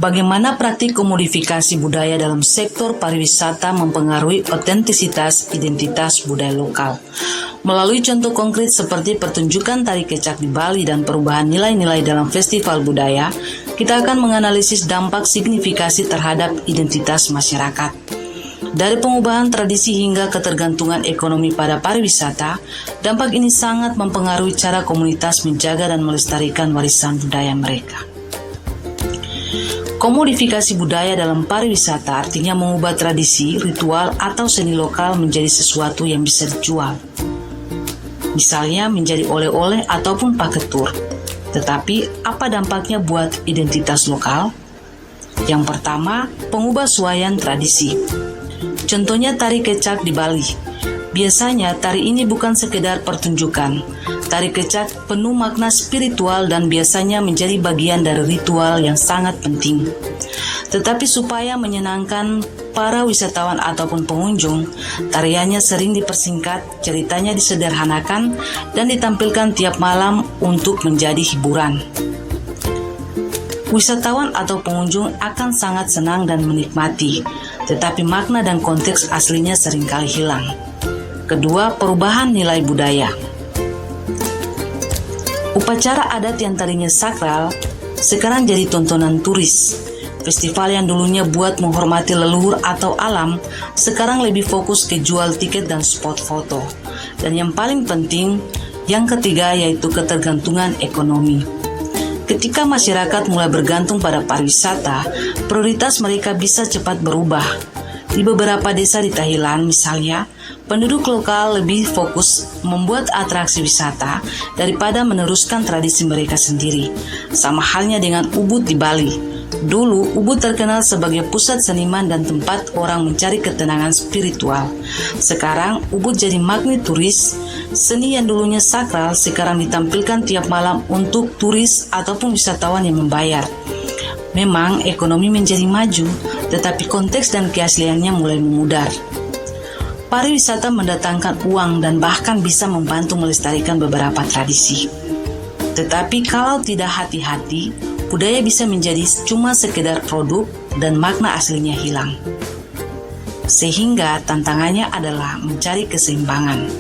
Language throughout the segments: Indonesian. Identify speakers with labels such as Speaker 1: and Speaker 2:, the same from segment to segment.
Speaker 1: Bagaimana praktik komodifikasi budaya dalam sektor pariwisata mempengaruhi otentisitas identitas budaya lokal? Melalui contoh konkret seperti pertunjukan tari kecak di Bali dan perubahan nilai-nilai dalam festival budaya, kita akan menganalisis dampak signifikasi terhadap identitas masyarakat. Dari pengubahan tradisi hingga ketergantungan ekonomi pada pariwisata, dampak ini sangat mempengaruhi cara komunitas menjaga dan melestarikan warisan budaya mereka. Komodifikasi budaya dalam pariwisata artinya mengubah tradisi, ritual, atau seni lokal menjadi sesuatu yang bisa dijual. Misalnya menjadi oleh-oleh ataupun paket tur. Tetapi apa dampaknya buat identitas lokal? Yang pertama, pengubahsuaian tradisi. Contohnya tari kecak di Bali. Biasanya tari ini bukan sekedar pertunjukan. Tari kecak penuh makna spiritual dan biasanya menjadi bagian dari ritual yang sangat penting. Tetapi supaya menyenangkan para wisatawan ataupun pengunjung, tariannya sering dipersingkat, ceritanya disederhanakan, dan ditampilkan tiap malam untuk menjadi hiburan. Wisatawan atau pengunjung akan sangat senang dan menikmati, tetapi makna dan konteks aslinya seringkali hilang. Kedua, perubahan nilai budaya. Upacara adat yang tadinya sakral sekarang jadi tontonan turis. Festival yang dulunya buat menghormati leluhur atau alam sekarang lebih fokus ke jual tiket dan spot foto. Dan yang paling penting, yang ketiga yaitu ketergantungan ekonomi. Ketika masyarakat mulai bergantung pada pariwisata, prioritas mereka bisa cepat berubah. Di beberapa desa di Thailand misalnya, penduduk lokal lebih fokus membuat atraksi wisata daripada meneruskan tradisi mereka sendiri. Sama halnya dengan Ubud di Bali. Dulu, Ubud terkenal sebagai pusat seniman dan tempat orang mencari ketenangan spiritual. Sekarang, Ubud jadi magnet turis. Seni yang dulunya sakral sekarang ditampilkan tiap malam untuk turis ataupun wisatawan yang membayar. Memang ekonomi menjadi maju, tetapi konteks dan keasliannya mulai memudar. Pariwisata mendatangkan uang dan bahkan bisa membantu melestarikan beberapa tradisi. Tetapi kalau tidak hati-hati, budaya bisa menjadi cuma sekedar produk dan makna aslinya hilang. Sehingga tantangannya adalah mencari keseimbangan.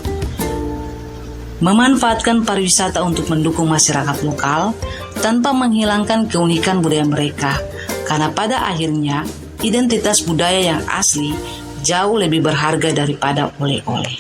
Speaker 1: Memanfaatkan pariwisata untuk mendukung masyarakat lokal tanpa menghilangkan keunikan budaya mereka, karena pada akhirnya identitas budaya yang asli jauh lebih berharga daripada oleh-oleh.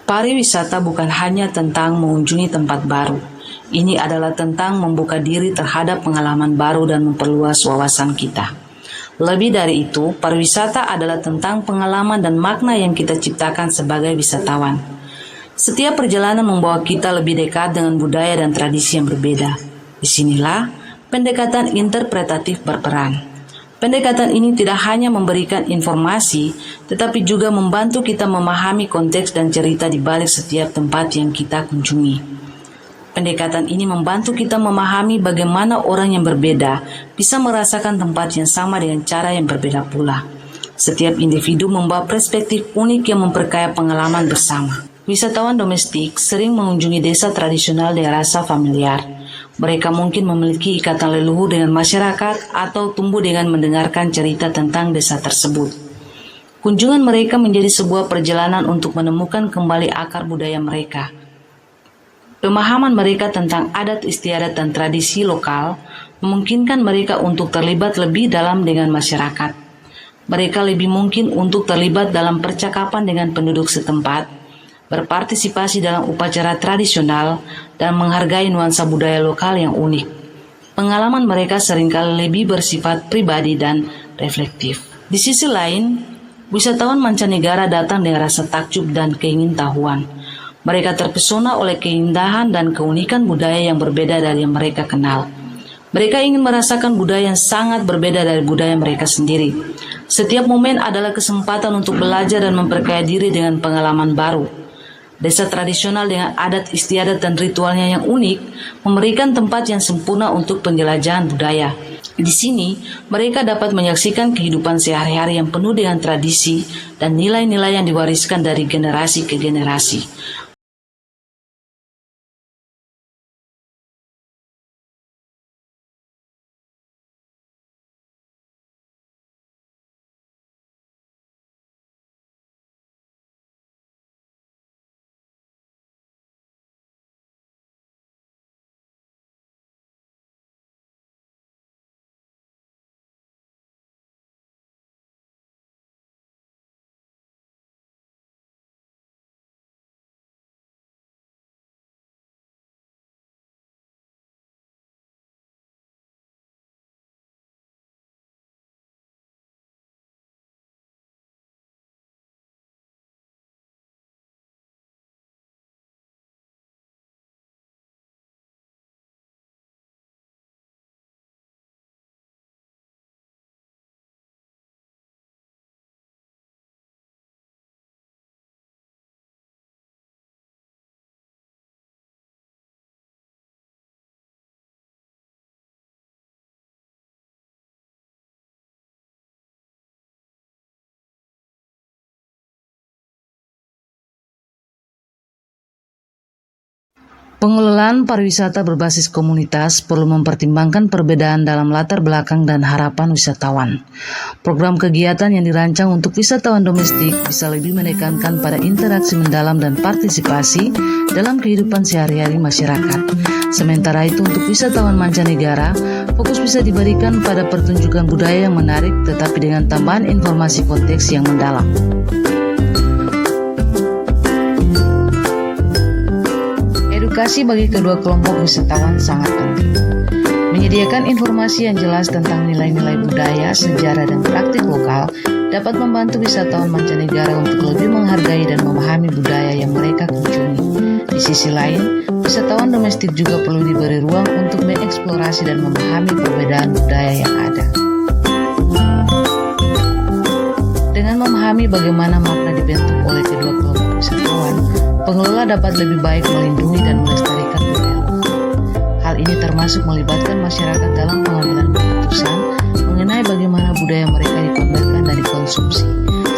Speaker 1: Pariwisata bukan hanya tentang mengunjungi tempat baru. Ini adalah tentang membuka diri terhadap pengalaman baru dan memperluas wawasan kita. Lebih dari itu, pariwisata adalah tentang pengalaman dan makna yang kita ciptakan sebagai wisatawan. Setiap perjalanan membawa kita lebih dekat dengan budaya dan tradisi yang berbeda. Disinilah pendekatan interpretatif berperan. Pendekatan ini tidak hanya memberikan informasi, tetapi juga membantu kita memahami konteks dan cerita di balik setiap tempat yang kita kunjungi. Pendekatan ini membantu kita memahami bagaimana orang yang berbeda bisa merasakan tempat yang sama dengan cara yang berbeda pula. Setiap individu membawa perspektif unik yang memperkaya pengalaman bersama. Wisatawan domestik sering mengunjungi desa tradisional dengan rasa familiar. Mereka mungkin memiliki ikatan leluhur dengan masyarakat atau tumbuh dengan mendengarkan cerita tentang desa tersebut. Kunjungan mereka menjadi sebuah perjalanan untuk menemukan kembali akar budaya mereka. Pemahaman mereka tentang adat istiadat dan tradisi lokal memungkinkan mereka untuk terlibat lebih dalam dengan masyarakat. Mereka lebih mungkin untuk terlibat dalam percakapan dengan penduduk setempat, berpartisipasi dalam upacara tradisional, dan menghargai nuansa budaya lokal yang unik. Pengalaman mereka seringkali lebih bersifat pribadi dan reflektif. Di sisi lain, wisatawan mancanegara datang dengan rasa takjub dan keingintahuan. Mereka terpesona oleh keindahan dan keunikan budaya yang berbeda dari yang mereka kenal. Mereka ingin merasakan budaya yang sangat berbeda dari budaya mereka sendiri. Setiap momen adalah kesempatan untuk belajar dan memperkaya diri dengan pengalaman baru. Desa tradisional dengan adat istiadat dan ritualnya yang unik memberikan tempat yang sempurna untuk penjelajahan budaya. Di sini, mereka dapat menyaksikan kehidupan sehari-hari yang penuh dengan tradisi dan nilai-nilai yang diwariskan dari generasi ke generasi. Pengelolaan pariwisata berbasis komunitas perlu mempertimbangkan perbedaan dalam latar belakang dan harapan wisatawan. Program kegiatan yang dirancang untuk wisatawan domestik bisa lebih menekankan pada interaksi mendalam dan partisipasi dalam kehidupan sehari-hari masyarakat. Sementara itu untuk wisatawan mancanegara, fokus bisa diberikan pada pertunjukan budaya yang menarik tetapi dengan tambahan informasi konteks yang mendalam. Edukasi bagi kedua kelompok wisatawan sangat penting. Menyediakan informasi yang jelas tentang nilai-nilai budaya, sejarah, dan praktik lokal dapat membantu wisatawan mancanegara untuk lebih menghargai dan memahami budaya yang mereka kunjungi. Di sisi lain, wisatawan domestik juga perlu diberi ruang untuk mengeksplorasi dan memahami perbedaan budaya yang ada. Dengan memahami bagaimana makna dibentuk oleh kedua kelompok wisatawan, pengelola dapat lebih baik melindungi dan melestarikan budaya lokal. Hal ini termasuk melibatkan masyarakat dalam pengambilan keputusan mengenai bagaimana budaya mereka dipamerkan dan dikonsumsi,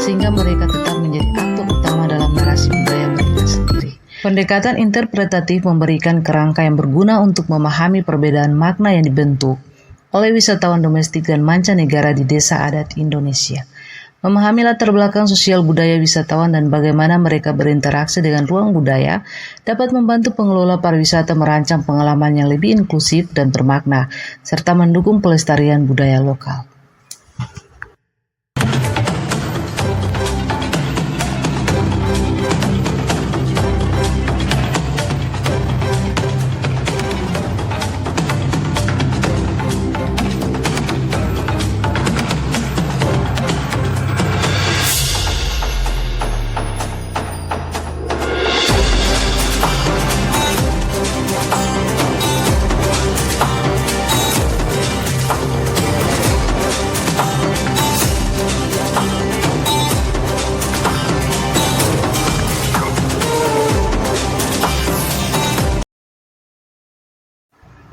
Speaker 1: sehingga mereka tetap menjadi aktor utama dalam narasi budaya mereka sendiri. Pendekatan interpretatif memberikan kerangka yang berguna untuk memahami perbedaan makna yang dibentuk oleh wisatawan domestik dan mancanegara di desa adat Indonesia. Memahami latar belakang sosial budaya wisatawan dan bagaimana mereka berinteraksi dengan ruang budaya dapat membantu pengelola pariwisata merancang pengalaman yang lebih inklusif dan bermakna, serta mendukung pelestarian budaya lokal.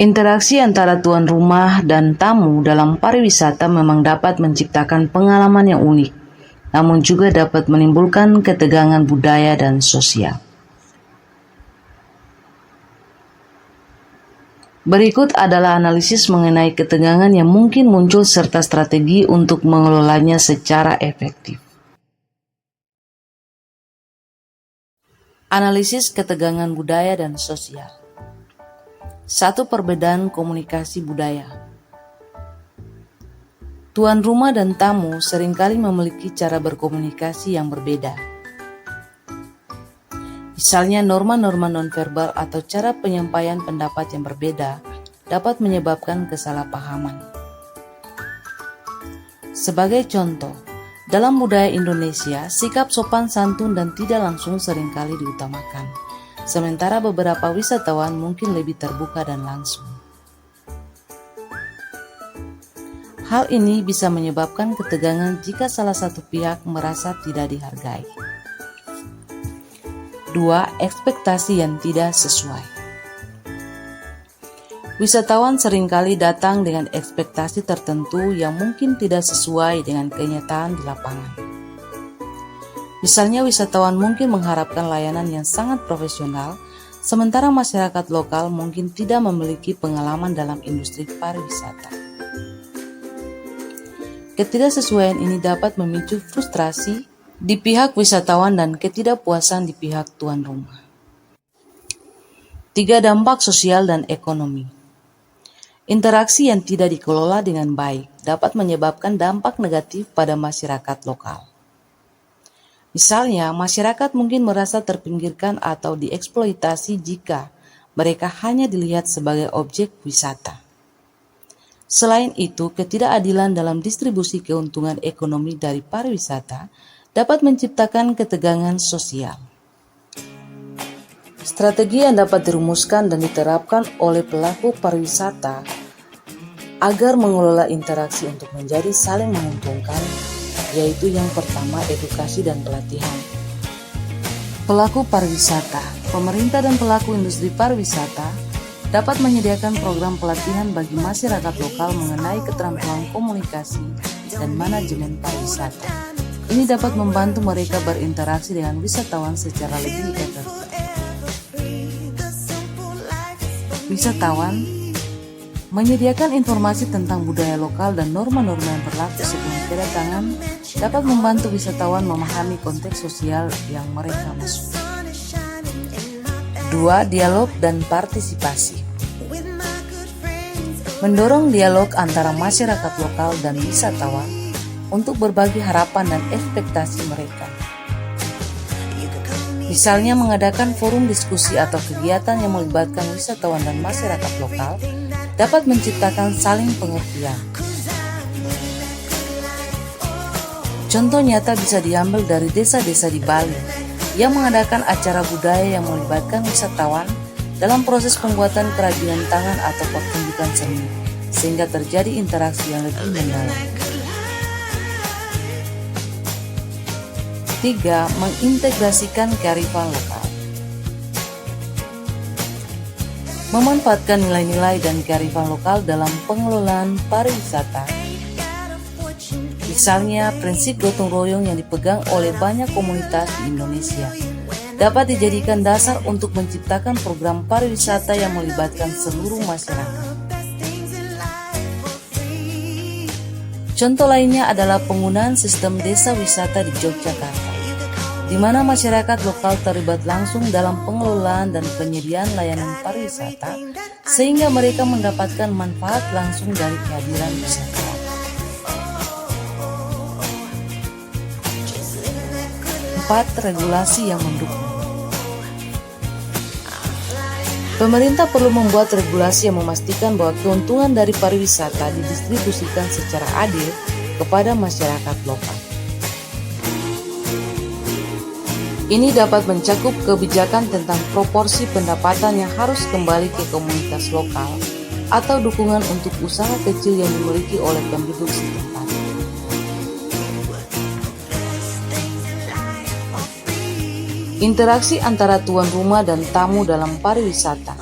Speaker 1: Interaksi antara tuan rumah dan tamu dalam pariwisata memang dapat menciptakan pengalaman yang unik. namun juga dapat menimbulkan ketegangan budaya dan sosial. Berikut adalah analisis mengenai ketegangan yang mungkin muncul serta strategi untuk mengelolanya secara efektif. Analisis ketegangan budaya dan sosial. 1. Perbedaan komunikasi budaya. Tuan rumah dan tamu seringkali memiliki cara berkomunikasi yang berbeda. Misalnya norma-norma nonverbal atau cara penyampaian pendapat yang berbeda dapat menyebabkan kesalahpahaman. Sebagai contoh, dalam budaya Indonesia, sikap sopan santun dan tidak langsung seringkali diutamakan, sementara beberapa wisatawan mungkin lebih terbuka dan langsung. Hal ini bisa menyebabkan ketegangan jika salah satu pihak merasa tidak dihargai. 2. Ekspektasi yang tidak sesuai. Wisatawan seringkali datang dengan ekspektasi tertentu yang mungkin tidak sesuai dengan kenyataan di lapangan. Misalnya, wisatawan mungkin mengharapkan layanan yang sangat profesional, sementara masyarakat lokal mungkin tidak memiliki pengalaman dalam industri pariwisata. Ketidaksesuaian ini dapat memicu frustrasi di pihak wisatawan dan ketidakpuasan di pihak tuan rumah. 3. Dampak sosial dan ekonomi. Interaksi yang tidak dikelola dengan baik dapat menyebabkan dampak negatif pada masyarakat lokal. Misalnya, masyarakat mungkin merasa terpinggirkan atau dieksploitasi jika mereka hanya dilihat sebagai objek wisata. Selain itu, ketidakadilan dalam distribusi keuntungan ekonomi dari pariwisata dapat menciptakan ketegangan sosial. Strategi yang dapat dirumuskan dan diterapkan oleh pelaku pariwisata agar mengelola interaksi untuk menjadi saling menguntungkan, yaitu yang pertama, edukasi dan pelatihan. Pelaku pariwisata, pemerintah dan pelaku industri pariwisata dapat menyediakan program pelatihan bagi masyarakat lokal mengenai keterampilan komunikasi dan manajemen pariwisata. Ini dapat membantu mereka berinteraksi dengan wisatawan secara lebih efektif. Wisatawan menyediakan informasi tentang budaya lokal dan norma-norma yang berlaku sebelum kedatangan dapat membantu wisatawan memahami konteks sosial yang mereka masuk. 2. Dialog dan partisipasi. Mendorong dialog antara masyarakat lokal dan wisatawan untuk berbagi harapan dan ekspektasi mereka. Misalnya mengadakan forum diskusi atau kegiatan yang melibatkan wisatawan dan masyarakat lokal dapat menciptakan saling pengertian. Contoh nyata bisa diambil dari desa-desa di Bali yang mengadakan acara budaya yang melibatkan wisatawan dalam proses pembuatan kerajinan tangan atau pertunjukan seni, sehingga terjadi interaksi yang lebih mendalam. 3. Mengintegrasikan kearifan lokal. Memanfaatkan nilai-nilai dan kearifan lokal dalam pengelolaan pariwisata. Misalnya, prinsip gotong royong yang dipegang oleh banyak komunitas di Indonesia dapat dijadikan dasar untuk menciptakan program pariwisata yang melibatkan seluruh masyarakat. Contoh lainnya adalah penggunaan sistem desa wisata di Yogyakarta, di mana masyarakat lokal terlibat langsung dalam pengelolaan dan penyediaan layanan pariwisata, sehingga mereka mendapatkan manfaat langsung dari kehadiran wisatawan. 4. Regulasi yang mendukung. Pemerintah perlu membuat regulasi yang memastikan bahwa keuntungan dari pariwisata didistribusikan secara adil kepada masyarakat lokal. Ini dapat mencakup kebijakan tentang proporsi pendapatan yang harus kembali ke komunitas lokal atau dukungan untuk usaha kecil yang dimiliki oleh penduduk setempat. Interaksi antara tuan rumah dan tamu dalam pariwisata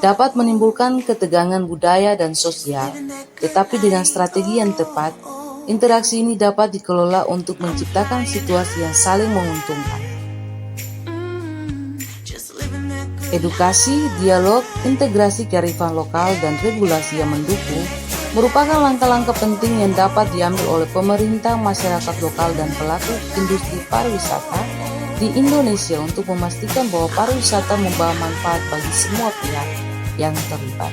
Speaker 1: dapat menimbulkan ketegangan budaya dan sosial, tetapi dengan strategi yang tepat, Interaksi ini dapat dikelola untuk menciptakan situasi yang saling menguntungkan. Edukasi, dialog, integrasi kearifan lokal, dan regulasi yang mendukung merupakan langkah-langkah penting yang dapat diambil oleh pemerintah, masyarakat lokal, dan pelaku industri pariwisata di Indonesia untuk memastikan bahwa pariwisata membawa manfaat bagi semua pihak yang terlibat.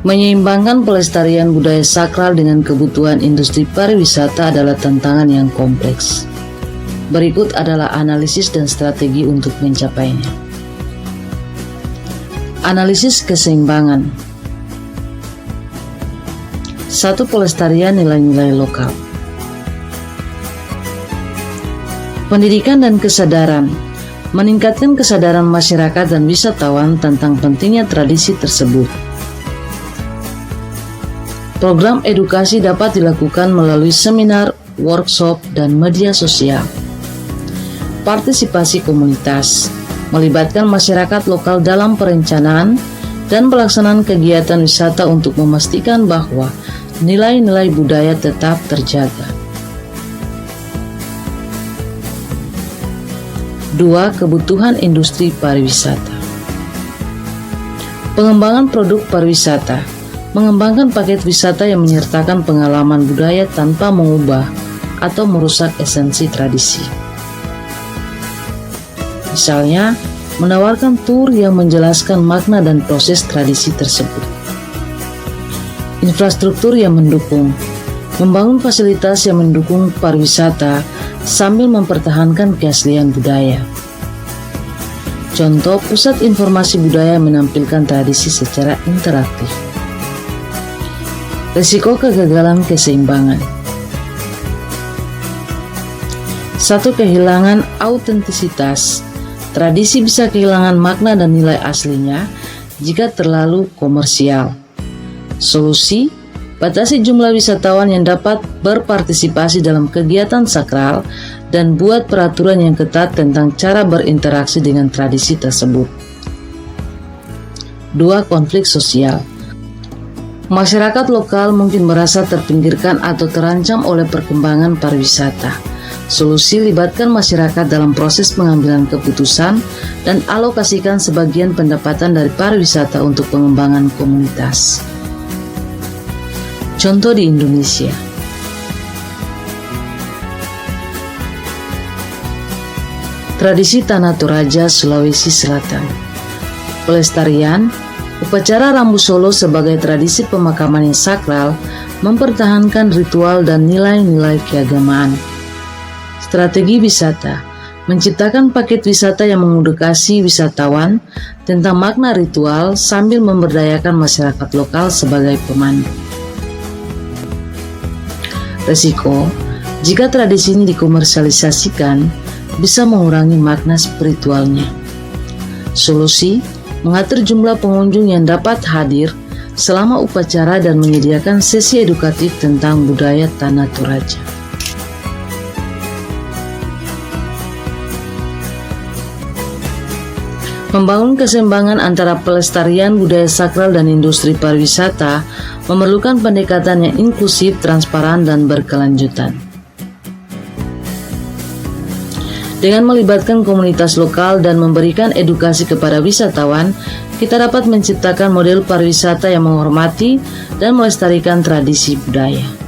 Speaker 1: Menyeimbangkan pelestarian budaya sakral dengan kebutuhan industri pariwisata adalah tantangan yang kompleks. Berikut adalah analisis dan strategi untuk mencapainya. Analisis keseimbangan. 1. Pelestarian nilai-nilai lokal. Pendidikan dan kesadaran. Meningkatkan kesadaran masyarakat dan wisatawan tentang pentingnya tradisi tersebut. Program edukasi dapat dilakukan melalui seminar, workshop, dan media sosial. Partisipasi komunitas melibatkan masyarakat lokal dalam perencanaan dan pelaksanaan kegiatan wisata untuk memastikan bahwa nilai-nilai budaya tetap terjaga. 2. Kebutuhan industri pariwisata. Pengembangan produk pariwisata. Mengembangkan paket wisata yang menyertakan pengalaman budaya tanpa mengubah atau merusak esensi tradisi. Misalnya, menawarkan tur yang menjelaskan makna dan proses tradisi tersebut. Infrastruktur yang mendukung. Membangun fasilitas yang mendukung pariwisata sambil mempertahankan keaslian budaya. Contoh, pusat informasi budaya menampilkan tradisi secara interaktif. Risiko kegagalan keseimbangan. 1. Kehilangan autentisitas. Tradisi bisa kehilangan makna dan nilai aslinya jika terlalu komersial. Solusi: batasi jumlah wisatawan yang dapat berpartisipasi dalam kegiatan sakral dan buat peraturan yang ketat tentang cara berinteraksi dengan tradisi tersebut. 2. Konflik sosial. Masyarakat lokal mungkin merasa terpinggirkan atau terancam oleh perkembangan pariwisata. Solusi: libatkan masyarakat dalam proses pengambilan keputusan dan alokasikan sebagian pendapatan dari pariwisata untuk pengembangan komunitas. Contoh di Indonesia. Tradisi Tanah Toraja, Sulawesi Selatan. Pelestarian. Upacara Rambu Solo sebagai tradisi pemakaman yang sakral mempertahankan ritual dan nilai-nilai keagamaan. Strategi wisata. Menciptakan paket wisata yang mengedukasi wisatawan tentang makna ritual sambil memberdayakan masyarakat lokal sebagai pemandu. Resiko: jika tradisi ini dikomersialisasikan, bisa mengurangi makna spiritualnya. Solusi: mengatur jumlah pengunjung yang dapat hadir selama upacara dan menyediakan sesi edukatif tentang budaya Tanah Toraja. Membangun keseimbangan antara pelestarian budaya sakral dan industri pariwisata memerlukan pendekatan yang inklusif, transparan, dan berkelanjutan. Dengan melibatkan komunitas lokal dan memberikan edukasi kepada wisatawan, kita dapat menciptakan model pariwisata yang menghormati dan melestarikan tradisi budaya.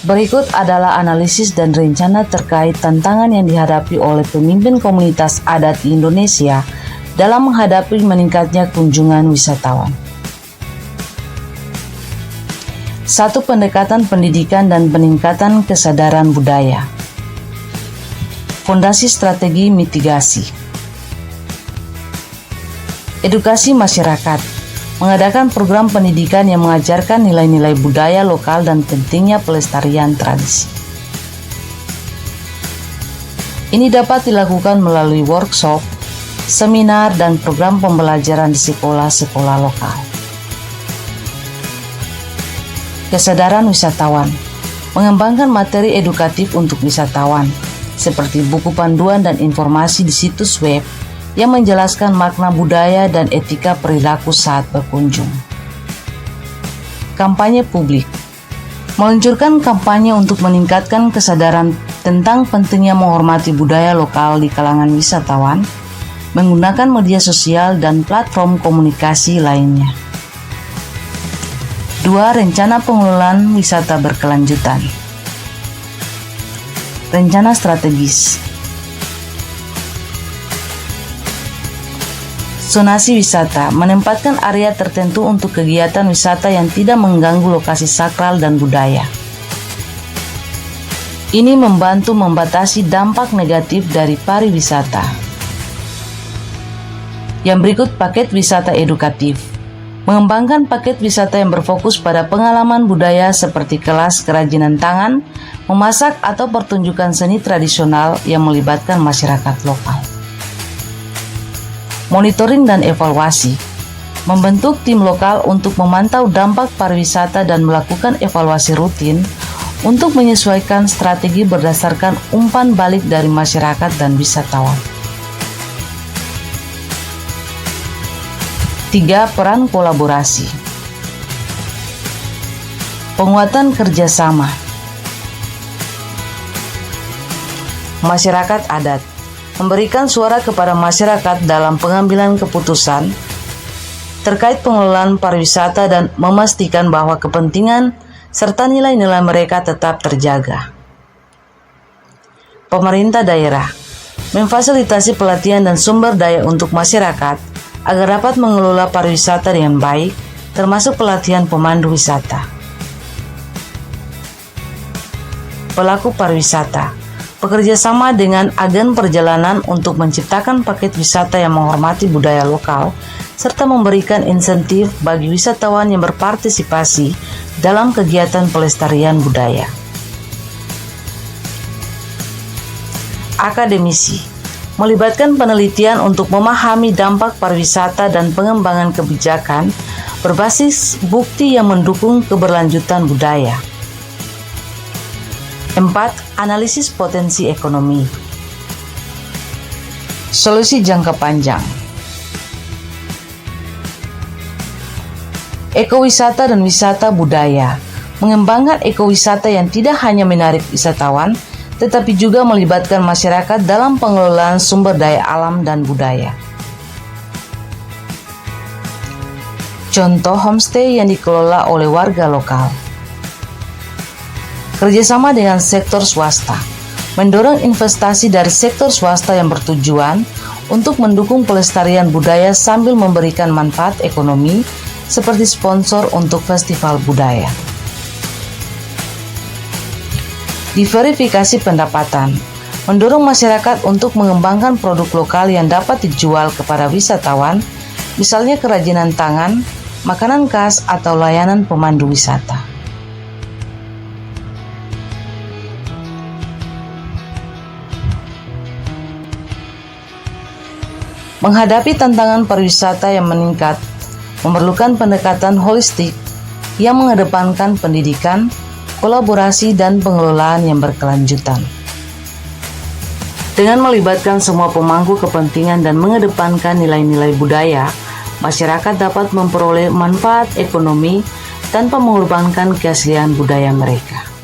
Speaker 1: Berikut adalah analisis dan rencana terkait tantangan yang dihadapi oleh pemimpin komunitas adat di Indonesia dalam menghadapi meningkatnya kunjungan wisatawan. 1. Pendekatan pendidikan dan peningkatan kesadaran budaya. Fondasi strategi mitigasi. Edukasi masyarakat. Mengadakan program pendidikan yang mengajarkan nilai-nilai budaya lokal dan pentingnya pelestarian tradisi. Ini dapat dilakukan melalui workshop, seminar, dan program pembelajaran di sekolah-sekolah lokal. Kesadaran wisatawan. Mengembangkan materi edukatif untuk wisatawan, seperti buku panduan dan informasi di situs web yang menjelaskan makna budaya dan etika perilaku saat berkunjung. Kampanye publik. Meluncurkan kampanye untuk meningkatkan kesadaran tentang pentingnya menghormati budaya lokal di kalangan wisatawan, menggunakan media sosial dan platform komunikasi lainnya. 2. Rencana pengelolaan wisata berkelanjutan. Rencana strategis. Zonasi wisata menempatkan area tertentu untuk kegiatan wisata yang tidak mengganggu lokasi sakral dan budaya. Ini membantu membatasi dampak negatif dari pariwisata. Yang berikut paket wisata edukatif. Mengembangkan paket wisata yang berfokus pada pengalaman budaya seperti kelas kerajinan tangan, memasak, atau pertunjukan seni tradisional yang melibatkan masyarakat lokal. Monitoring dan evaluasi. Membentuk tim lokal untuk memantau dampak pariwisata dan melakukan evaluasi rutin untuk menyesuaikan strategi berdasarkan umpan balik dari masyarakat dan wisatawan. 3. Peran kolaborasi. Penguatan kerjasama. Masyarakat adat. Memberikan suara kepada masyarakat dalam pengambilan keputusan terkait pengelolaan pariwisata dan memastikan bahwa kepentingan serta nilai-nilai mereka tetap terjaga. Pemerintah daerah memfasilitasi pelatihan dan sumber daya untuk masyarakat agar dapat mengelola pariwisata dengan baik, termasuk pelatihan pemandu wisata. Pelaku pariwisata bekerja sama dengan agen perjalanan untuk menciptakan paket wisata yang menghormati budaya lokal, serta memberikan insentif bagi wisatawan yang berpartisipasi dalam kegiatan pelestarian budaya. Akademisi melibatkan penelitian untuk memahami dampak pariwisata dan pengembangan kebijakan berbasis bukti yang mendukung keberlanjutan budaya. 4. Analisis potensi ekonomi. Solusi jangka panjang. Ekowisata dan wisata budaya. Mengembangkan ekowisata yang tidak hanya menarik wisatawan, tetapi juga melibatkan masyarakat dalam pengelolaan sumber daya alam dan budaya. Contoh homestay yang dikelola oleh warga lokal. Kerjasama dengan sektor swasta. Mendorong investasi dari sektor swasta yang bertujuan untuk mendukung pelestarian budaya sambil memberikan manfaat ekonomi seperti sponsor untuk festival budaya. Diverifikasi pendapatan, mendorong masyarakat untuk mengembangkan produk lokal yang dapat dijual kepada wisatawan, misalnya kerajinan tangan, makanan khas, atau layanan pemandu wisata. Menghadapi tantangan pariwisata yang meningkat, memerlukan pendekatan holistik yang mengedepankan pendidikan, kolaborasi, dan pengelolaan yang berkelanjutan. Dengan melibatkan semua pemangku kepentingan dan mengedepankan nilai-nilai budaya, masyarakat dapat memperoleh manfaat ekonomi tanpa mengorbankan keaslian budaya mereka.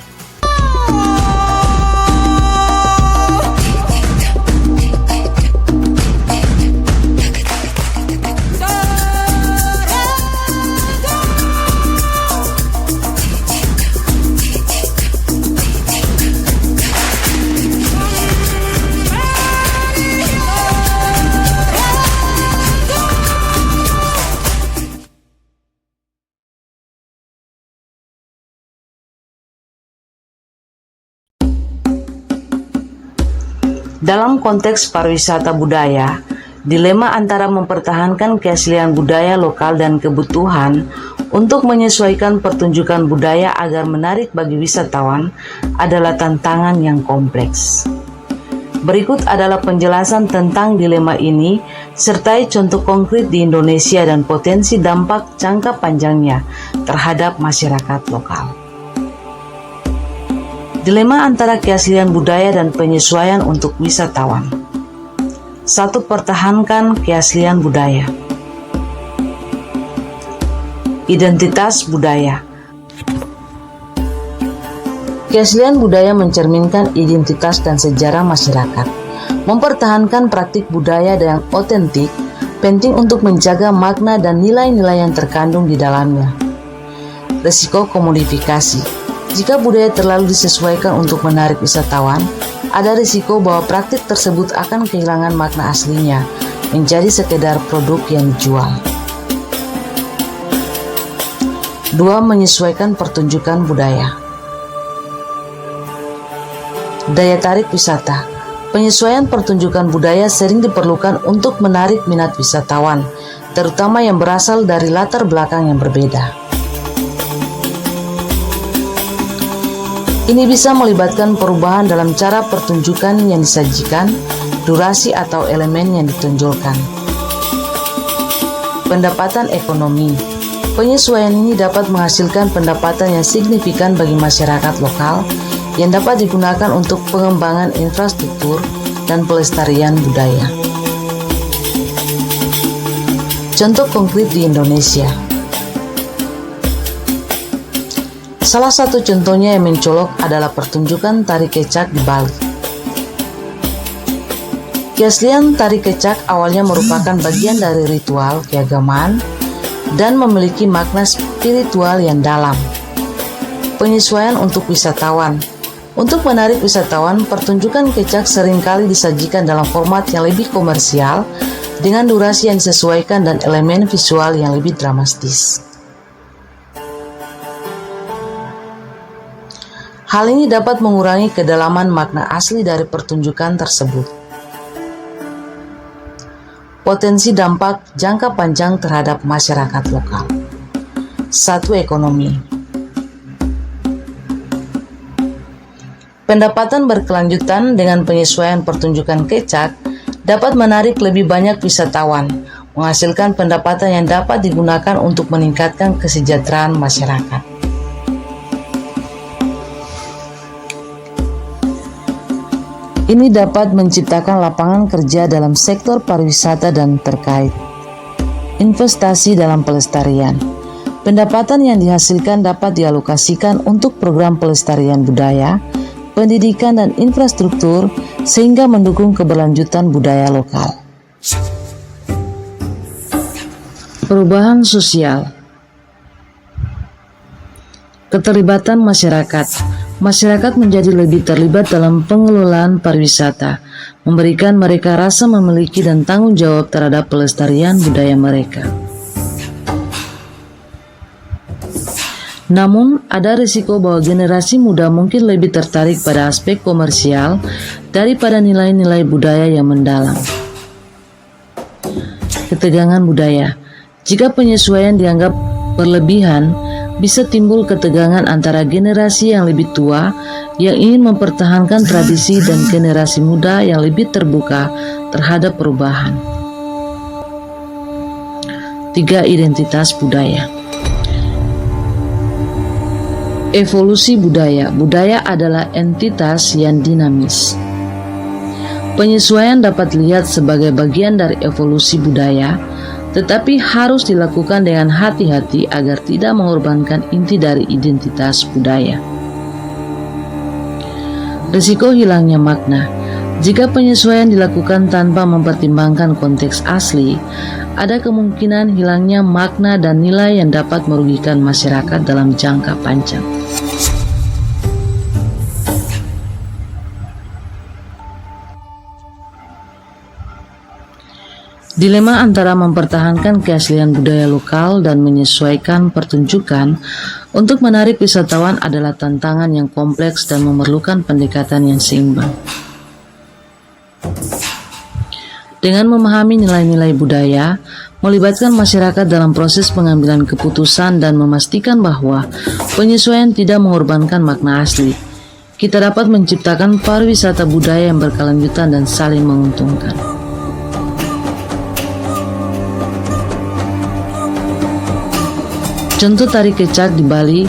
Speaker 1: Dalam konteks pariwisata budaya, dilema antara mempertahankan keaslian budaya lokal dan kebutuhan untuk menyesuaikan pertunjukan budaya agar menarik bagi wisatawan adalah tantangan yang kompleks. Berikut adalah penjelasan tentang dilema ini, serta contoh konkret di Indonesia dan potensi dampak jangka panjangnya terhadap masyarakat lokal. Dilema antara keaslian budaya dan penyesuaian untuk wisatawan. 1. Pertahankan keaslian budaya. Identitas budaya. Keaslian budaya mencerminkan identitas dan sejarah masyarakat. Mempertahankan praktik budaya yang otentik penting untuk menjaga makna dan nilai-nilai yang terkandung di dalamnya. Risiko komodifikasi. Jika budaya terlalu disesuaikan untuk menarik wisatawan, ada risiko bahwa praktik tersebut akan kehilangan makna aslinya, menjadi sekedar produk yang dijual. 2. Menyesuaikan pertunjukan budaya. Daya tarik wisata. Penyesuaian pertunjukan budaya sering diperlukan untuk menarik minat wisatawan, terutama yang berasal dari latar belakang yang berbeda. Ini bisa melibatkan perubahan dalam cara pertunjukan yang disajikan, durasi atau elemen yang ditonjolkan. Pendapatan ekonomi. Penyesuaian ini dapat menghasilkan pendapatan yang signifikan bagi masyarakat lokal yang dapat digunakan untuk pengembangan infrastruktur dan pelestarian budaya. Contoh konkret di Indonesia. Salah satu contohnya yang mencolok adalah pertunjukan tari kecak di Bali. Keaslian tari kecak awalnya merupakan bagian dari ritual keagamaan dan memiliki makna spiritual yang dalam. Penyesuaian untuk wisatawan. Untuk menarik wisatawan, pertunjukan kecak seringkali disajikan dalam format yang lebih komersial dengan durasi yang disesuaikan dan elemen visual yang lebih dramatis. Hal ini dapat mengurangi kedalaman makna asli dari pertunjukan tersebut. Potensi dampak jangka panjang terhadap masyarakat lokal. 1. Ekonomi. Pendapatan berkelanjutan dengan penyesuaian pertunjukan kecak dapat menarik lebih banyak wisatawan, menghasilkan pendapatan yang dapat digunakan untuk meningkatkan kesejahteraan masyarakat. Ini dapat menciptakan lapangan kerja dalam sektor pariwisata dan terkait. Investasi dalam pelestarian. Pendapatan yang dihasilkan dapat dialokasikan untuk program pelestarian budaya, pendidikan dan infrastruktur sehingga mendukung keberlanjutan budaya lokal. Perubahan sosial. Keterlibatan masyarakat. Masyarakat menjadi lebih terlibat dalam pengelolaan pariwisata, memberikan mereka rasa memiliki dan tanggung jawab terhadap pelestarian budaya mereka. Namun, ada risiko bahwa generasi muda mungkin lebih tertarik pada aspek komersial daripada nilai-nilai budaya yang mendalam. Ketegangan budaya. Jika penyesuaian dianggap berlebihan, bisa timbul ketegangan antara generasi yang lebih tua yang ingin mempertahankan tradisi dan generasi muda yang lebih terbuka terhadap perubahan. 3. Identitas budaya. Evolusi budaya. Budaya adalah entitas yang dinamis. Penyesuaian dapat dilihat sebagai bagian dari evolusi budaya, tetapi harus dilakukan dengan hati-hati agar tidak mengorbankan inti dari identitas budaya. Risiko hilangnya makna. Jika penyesuaian dilakukan tanpa mempertimbangkan konteks asli, ada kemungkinan hilangnya makna dan nilai yang dapat merugikan masyarakat dalam jangka panjang. Dilema antara mempertahankan keaslian budaya lokal dan menyesuaikan pertunjukan untuk menarik wisatawan adalah tantangan yang kompleks dan memerlukan pendekatan yang seimbang. Dengan memahami nilai-nilai budaya, melibatkan masyarakat dalam proses pengambilan keputusan dan memastikan bahwa penyesuaian tidak mengorbankan makna asli, kita dapat menciptakan pariwisata budaya yang berkelanjutan dan saling menguntungkan. Contoh tari kecak di Bali